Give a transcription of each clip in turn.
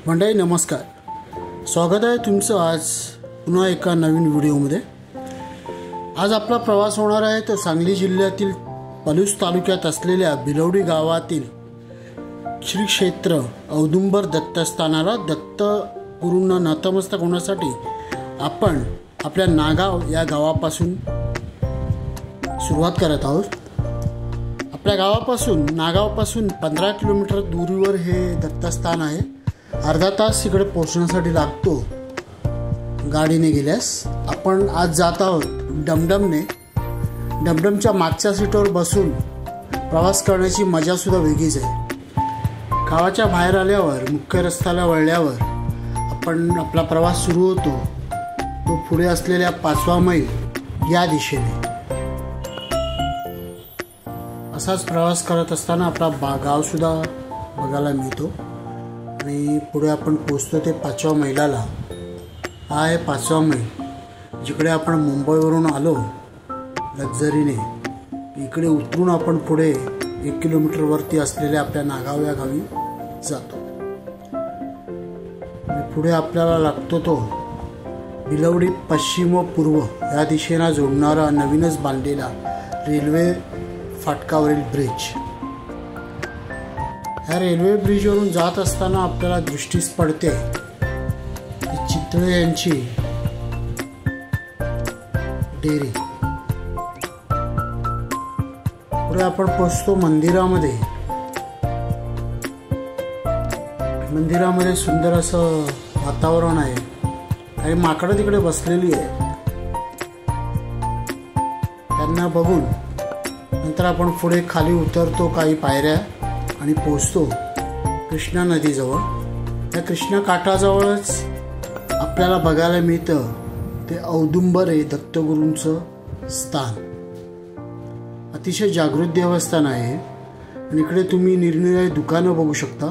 मंडळी नमस्कार, स्वागत आहे तुमचं आज पुन्हा एका नवीन व्हिडिओमध्ये। आज आपला प्रवास होणार आहे तो सांगली जिल्ह्यातील पलूस तालुक्यात असलेल्या बिलवडी गावातील श्री क्षेत्र औदुंबर दत्तस्थानाला दत्तगुरूंना नतमस्तक होण्यासाठी आपण आपल्या नागाव या गावापासून सुरुवात करत आहोत। आपल्या गावापासून नागावपासून 15 किलोमीटर दूरीवर हे दत्तस्थान आहे। अर्धा तास इकडे पोहोचण्यासाठी लागतो गाडीने गेल्यास। आपण आज जात आहोत डमडमने। डमडमच्या मागच्या सीटवर बसून प्रवास करण्याची मजा सुद्धा वेगळीच आहे। गावाच्या बाहेर आल्यावर मुख्य रस्त्याला वळल्यावर आपण आपला प्रवास सुरू होतो तो पुढे असलेल्या 5वा मैल या दिशेने। असाच प्रवास करत असताना आपला गाव सुद्धा बघायला मिळतो आणि पुढे आपण पोहोचतो ते 5व्या मैलाला। हा आहे 5वा मैल, जिकडे आपण मुंबईवरून आलो लक्झरीने। इकडे उतरून आपण पुढे 1 किलोमीटरवरती असलेल्या आपल्या नागाव या गावी जातो आणि पुढे आपल्याला लागतो तो बिलवडी पश्चिम व पूर्व या दिशेला जोडणारा नवीनच बांधलेला रेल्वे फाटकावरील ब्रिज। ह्या रेल्वे ब्रिजवरून जात असताना आपल्याला दृष्टीस पडते की चितळे यांची डेअरी। पुढे आपण पोहोचतो मंदिरामध्ये। मंदिरामध्ये सुंदर असं वातावरण आहे, काही माकडं तिकडे बसलेली आहे, त्यांना बघून नंतर आपण पुढे खाली उतरतो काही पायऱ्या आणि पोहोचतो कृष्णा नदीजवळ। त्या कृष्णा काठाजवळच आपल्याला बघायला मिळतं ते औदुंबर हे दत्तगुरूंचं स्थान। अतिशय जागृत देवस्थान आहे आणि इकडे तुम्ही निरनिराळी दुकानं बघू शकता,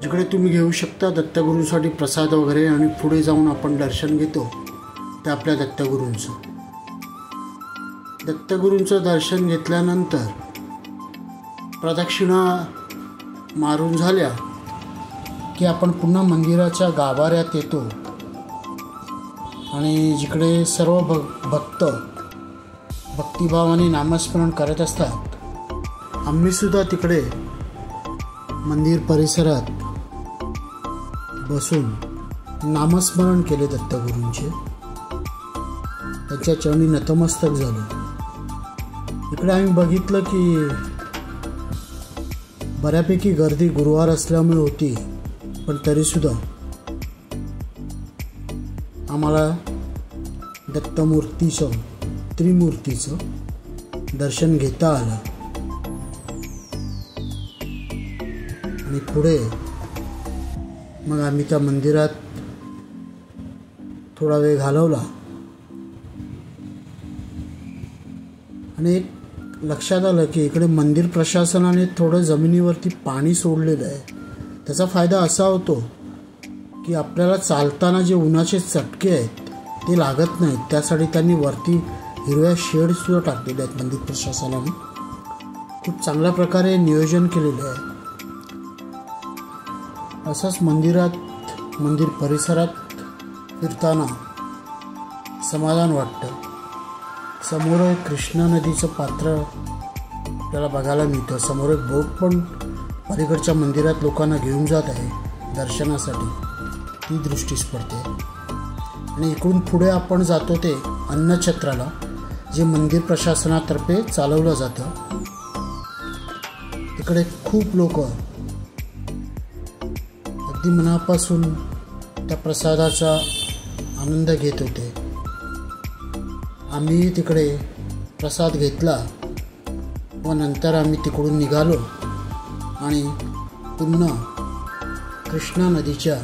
जिकडे तुम्ही घेऊ शकता दत्तगुरूंसाठी प्रसाद वगैरे। आणि पुढे जाऊन आपण दर्शन घेतो ते आपल्या दत्तगुरूंचं दर्शन घेतल्यानंतर प्रदक्षिणा मारून झाल्या की आपण पुन्हा मंदिराच्या गाभाऱ्यात येतो आणि जिकडे सर्व भक्त भक्तिभावाने नामस्मरण करत असतात। आम्ही सुद्धा तिकडे मंदिर परिसरात बसून नामस्मरण केले दत्तगुरूंचे, त्यांच्या चरणी नतमस्तक झालो। इकडे आम्ही बघितलं की बऱ्यापैकी गर्दी गुरुवार असल्यामुळे होती, पण तरीसुद्धा आम्हाला दत्तमूर्तीचं त्रिमूर्तीचं दर्शन घेता आलं। आणि पुढे मग आम्ही त्या मंदिरात थोडा वेळ घालवला आणि एक लक्षात आलं की इकडे मंदिर प्रशासनाने थोडं जमिनीवरती पाणी सोडलेलं आहे। त्याचा फायदा असा होतो की आपल्याला चालताना जे उन्हाचे चटके आहेत ते लागत नाहीत, त्यासाठी त्यांनी वरती हिरव्या शेडसुद्धा टाकलेले आहेत मंदिर प्रशासनाने। खूप चांगल्या प्रकारे नियोजन केलेलं आहे। असंच मंदिर परिसरात फिरताना समाधान वाटतं। समोर एक कृष्णा नदीचं पात्र आपल्याला बघायला मिळतं। समोर एक बोट पण पलीकडच्या मंदिरात लोकांना घेऊन जात आहे दर्शनासाठी, ती दृष्टीस पडते। आणि इकडून पुढे आपण जातो ते अन्नछत्राला, जे मंदिर प्रशासनातर्फे चालवलं जातं। तिकडे खूप लोक अगदी मनापासून त्या प्रसादाचा आनंद घेत होते। आम्ही तिकडे प्रसाद घेतला व नंतर आम्ही तिकडून निघालो आणि पुन्हा कृष्णा नदीच्या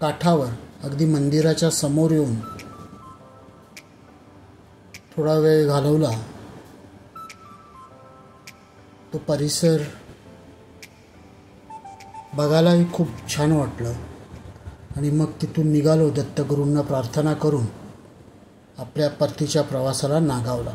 काठावर अगदी मंदिराच्या समोर येऊन थोडा वेळ घालवला। तो परिसर बघायलाही खूप छान वाटलं आणि मग तिथून निघालो दत्तगुरूंना प्रार्थना करून आपल्या परतीच्या प्रवासाला नागावला।